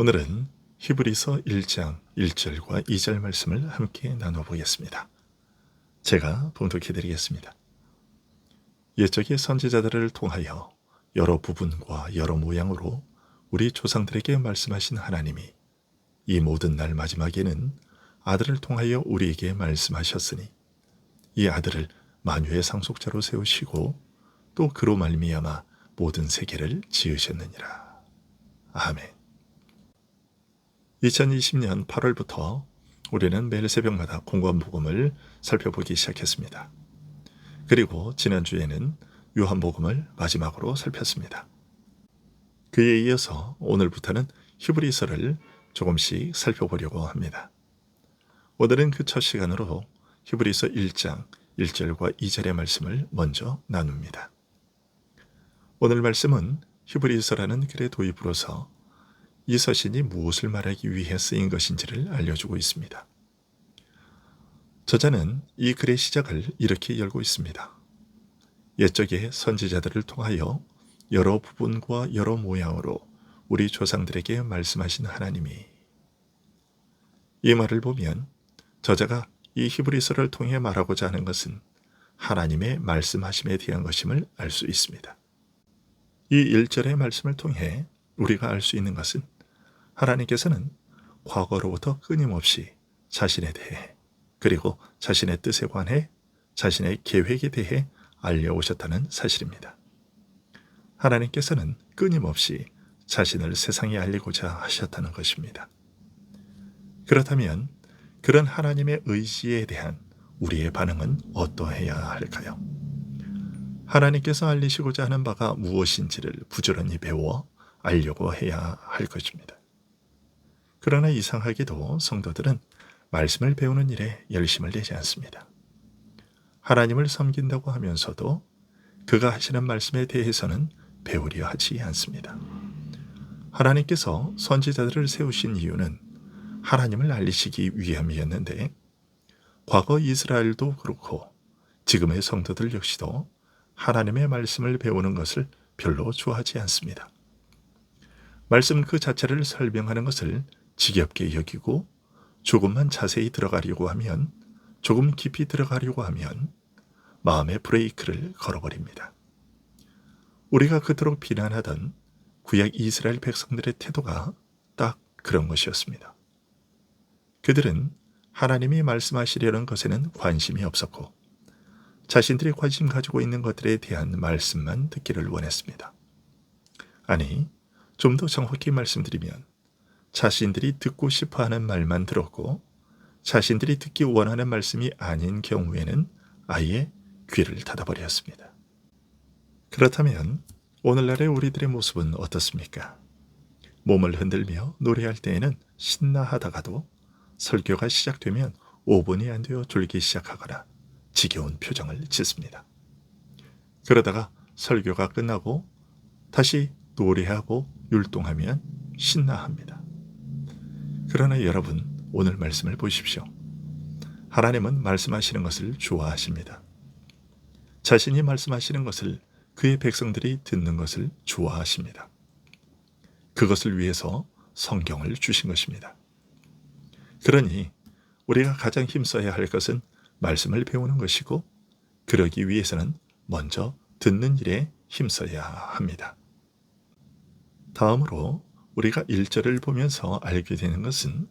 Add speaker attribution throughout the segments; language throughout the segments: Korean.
Speaker 1: 오늘은 히브리서 1장 1절과 2절 말씀을 함께 나눠보겠습니다. 제가 봉독해 드리겠습니다. 옛적의 선지자들을 통하여 여러 부분과 여러 모양으로 우리 조상들에게 말씀하신 하나님이 이 모든 날 마지막에는 아들을 통하여 우리에게 말씀하셨으니 이 아들을 만유의 상속자로 세우시고 또 그로 말미암아 모든 세계를 지으셨느니라. 아멘. 2020년 8월부터 우리는 매일 새벽마다 공고한 복음을 살펴보기 시작했습니다. 그리고 지난주에는 요한복음을 마지막으로 살폈습니다. 그에 이어서 오늘부터는 히브리서를 조금씩 살펴보려고 합니다. 오늘은 그 첫 시간으로 히브리서 1장 1절과 2절의 말씀을 먼저 나눕니다. 오늘 말씀은 히브리서라는 글의 도입으로서 이 서신이 무엇을 말하기 위해 쓰인 것인지를 알려주고 있습니다. 저자는 이 글의 시작을 이렇게 열고 있습니다. 옛적의 선지자들을 통하여 여러 부분과 여러 모양으로 우리 조상들에게 말씀하신 하나님이, 이 말을 보면 저자가 이 히브리서를 통해 말하고자 하는 것은 하나님의 말씀하심에 대한 것임을 알 수 있습니다. 이 1절의 말씀을 통해 우리가 알 수 있는 것은 하나님께서는 과거로부터 끊임없이 자신에 대해 그리고 자신의 뜻에 관해 자신의 계획에 대해 알려오셨다는 사실입니다. 하나님께서는 끊임없이 자신을 세상에 알리고자 하셨다는 것입니다. 그렇다면 그런 하나님의 의지에 대한 우리의 반응은 어떠해야 할까요? 하나님께서 알리시고자 하는 바가 무엇인지를 부지런히 배워 알려고 해야 할 것입니다. 그러나 이상하게도 성도들은 말씀을 배우는 일에 열심을 내지 않습니다. 하나님을 섬긴다고 하면서도 그가 하시는 말씀에 대해서는 배우려 하지 않습니다. 하나님께서 선지자들을 세우신 이유는 하나님을 알리시기 위함이었는데, 과거 이스라엘도 그렇고 지금의 성도들 역시도 하나님의 말씀을 배우는 것을 별로 좋아하지 않습니다. 말씀 그 자체를 설명하는 것을 지겹게 여기고 조금만 자세히 들어가려고 하면, 조금 깊이 들어가려고 하면 마음의 브레이크를 걸어버립니다. 우리가 그토록 비난하던 구약 이스라엘 백성들의 태도가 딱 그런 것이었습니다. 그들은 하나님이 말씀하시려는 것에는 관심이 없었고 자신들이 관심 가지고 있는 것들에 대한 말씀만 듣기를 원했습니다. 아니, 좀 더 정확히 말씀드리면 자신들이 듣고 싶어하는 말만 들었고 자신들이 듣기 원하는 말씀이 아닌 경우에는 아예 귀를 닫아버렸습니다. 그렇다면 오늘날의 우리들의 모습은 어떻습니까? 몸을 흔들며 노래할 때에는 신나하다가도 설교가 시작되면 5분이 안 되어 졸기 시작하거나 지겨운 표정을 짓습니다. 그러다가 설교가 끝나고 다시 노래하고 율동하면 신나합니다. 그러나 여러분, 오늘 말씀을 보십시오. 하나님은 말씀하시는 것을 좋아하십니다. 자신이 말씀하시는 것을 그의 백성들이 듣는 것을 좋아하십니다. 그것을 위해서 성경을 주신 것입니다. 그러니 우리가 가장 힘써야 할 것은 말씀을 배우는 것이고, 그러기 위해서는 먼저 듣는 일에 힘써야 합니다. 다음으로 우리가 1절을 보면서 알게 되는 것은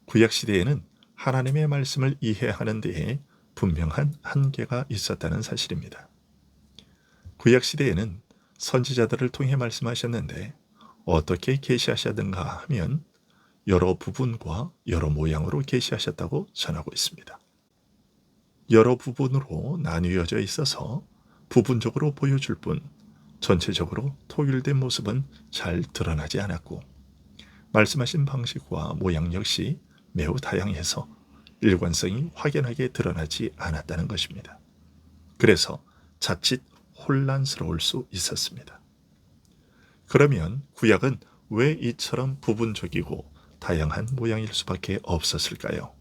Speaker 1: 구약시대에는 하나님의 말씀을 이해하는 데에 분명한 한계가 있었다는 사실입니다. 구약시대에는 선지자들을 통해 말씀하셨는데 어떻게 계시하셨는가 하면 여러 부분과 여러 모양으로 계시하셨다고 전하고 있습니다. 여러 부분으로 나뉘어져 있어서 부분적으로 보여줄 뿐 전체적으로 통일된 모습은 잘 드러나지 않았고, 말씀하신 방식과 모양 역시 매우 다양해서 일관성이 확연하게 드러나지 않았다는 것입니다. 그래서 자칫 혼란스러울 수 있었습니다. 그러면 구약은 왜 이처럼 부분적이고 다양한 모양일 수밖에 없었을까요?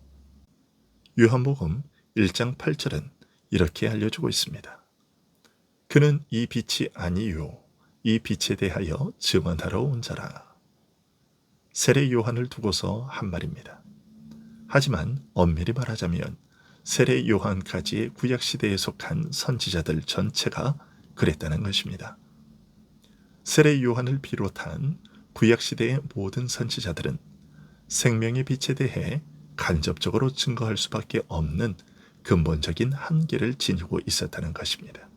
Speaker 1: 요한복음 1장 8절은 이렇게 알려주고 있습니다. 그는 이 빛이 아니요 이 빛에 대하여 증언하러 온 자라. 세례 요한을 두고서 한 말입니다. 하지만 엄밀히 말하자면 세례 요한까지의 구약시대에 속한 선지자들 전체가 그랬다는 것입니다. 세례 요한을 비롯한 구약시대의 모든 선지자들은 생명의 빛에 대해 간접적으로 증거할 수밖에 없는 근본적인 한계를 지니고 있었다는 것입니다.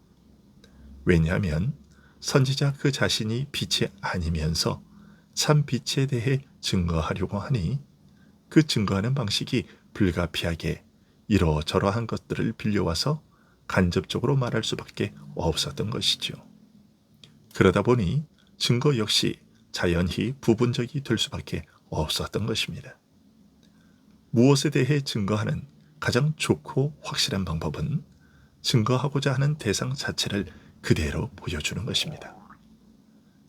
Speaker 1: 왜냐하면 선지자 그 자신이 빛이 아니면서 참 빛에 대해 증거하려고 하니 그 증거하는 방식이 불가피하게 이러저러한 것들을 빌려와서 간접적으로 말할 수밖에 없었던 것이죠. 그러다 보니 증거 역시 자연히 부분적이 될 수밖에 없었던 것입니다. 무엇에 대해 증거하는 가장 좋고 확실한 방법은 증거하고자 하는 대상 자체를 그대로 보여주는 것입니다.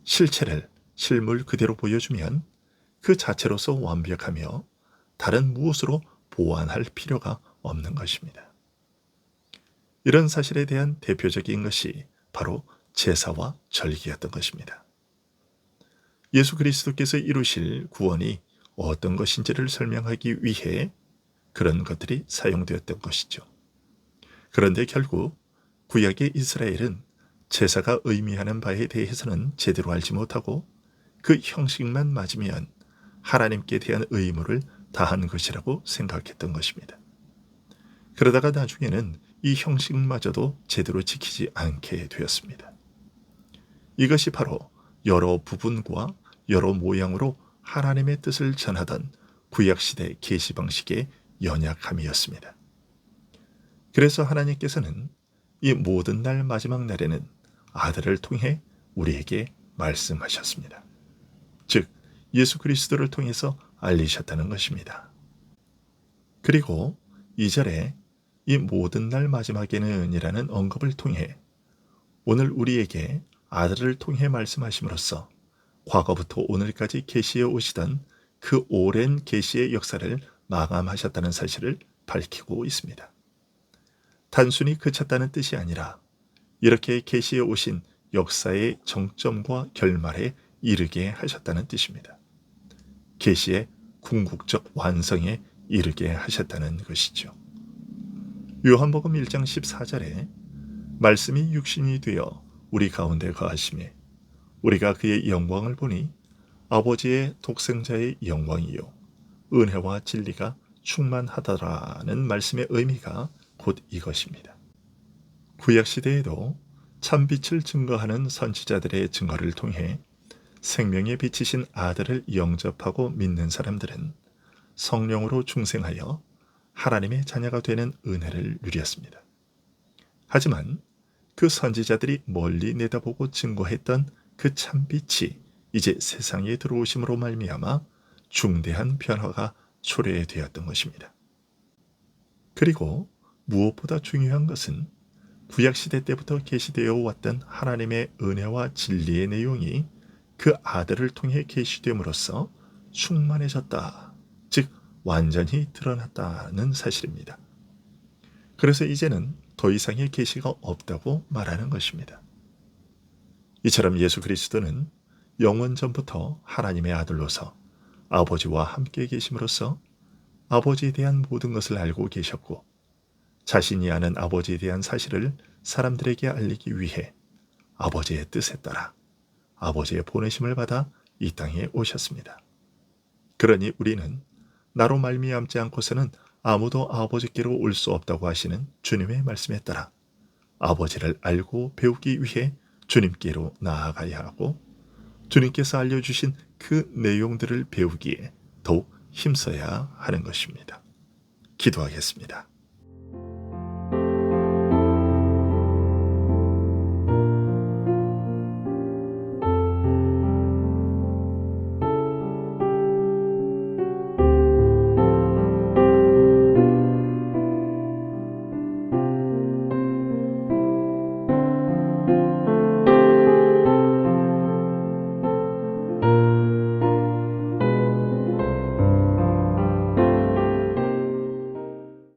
Speaker 1: 실체를 실물 그대로 보여주면 그 자체로서 완벽하며 다른 무엇으로 보완할 필요가 없는 것입니다. 이런 사실에 대한 대표적인 것이 바로 제사와 절기였던 것입니다. 예수 그리스도께서 이루실 구원이 어떤 것인지를 설명하기 위해 그런 것들이 사용되었던 것이죠. 그런데 결국 구약의 이스라엘은 제사가 의미하는 바에 대해서는 제대로 알지 못하고 그 형식만 맞으면 하나님께 대한 의무를 다한 것이라고 생각했던 것입니다. 그러다가 나중에는 이 형식마저도 제대로 지키지 않게 되었습니다. 이것이 바로 여러 부분과 여러 모양으로 하나님의 뜻을 전하던 구약시대 계시 방식의 연약함이었습니다. 그래서 하나님께서는 이 모든 날 마지막 날에는 아들을 통해 우리에게 말씀하셨습니다. 즉 예수 그리스도를 통해서 알리셨다는 것입니다. 그리고 2절에 이 모든 날 마지막에는 이라는 언급을 통해 오늘 우리에게 아들을 통해 말씀하심으로써 과거부터 오늘까지 계시해 오시던 그 오랜 계시의 역사를 마감하셨다는 사실을 밝히고 있습니다. 단순히 그쳤다는 뜻이 아니라 이렇게 계시해 오신 역사의 정점과 결말에 이르게 하셨다는 뜻입니다. 계시의 궁극적 완성에 이르게 하셨다는 것이죠. 요한복음 1장 14절에 말씀이 육신이 되어 우리 가운데 거하심에 우리가 그의 영광을 보니 아버지의 독생자의 영광이요 은혜와 진리가 충만하더라는 말씀의 의미가 곧 이것입니다. 구약시대에도 참빛을 증거하는 선지자들의 증거를 통해 생명의 빛이신 아들을 영접하고 믿는 사람들은 성령으로 중생하여 하나님의 자녀가 되는 은혜를 누렸습니다. 하지만 그 선지자들이 멀리 내다보고 증거했던 그 참빛이 이제 세상에 들어오심으로 말미암아 중대한 변화가 초래되었던 것입니다. 그리고 무엇보다 중요한 것은 구약시대 때부터 계시되어 왔던 하나님의 은혜와 진리의 내용이 그 아들을 통해 계시됨으로써 충만해졌다, 즉 완전히 드러났다는 사실입니다. 그래서 이제는 더 이상의 계시가 없다고 말하는 것입니다. 이처럼 예수 그리스도는 영원 전부터 하나님의 아들로서 아버지와 함께 계심으로써 아버지에 대한 모든 것을 알고 계셨고 자신이 아는 아버지에 대한 사실을 사람들에게 알리기 위해 아버지의 뜻에 따라 아버지의 보내심을 받아 이 땅에 오셨습니다. 그러니 우리는 나로 말미암지 않고서는 아무도 아버지께로 올 수 없다고 하시는 주님의 말씀에 따라 아버지를 알고 배우기 위해 주님께로 나아가야 하고 주님께서 알려주신 그 내용들을 배우기에 더욱 힘써야 하는 것입니다. 기도하겠습니다.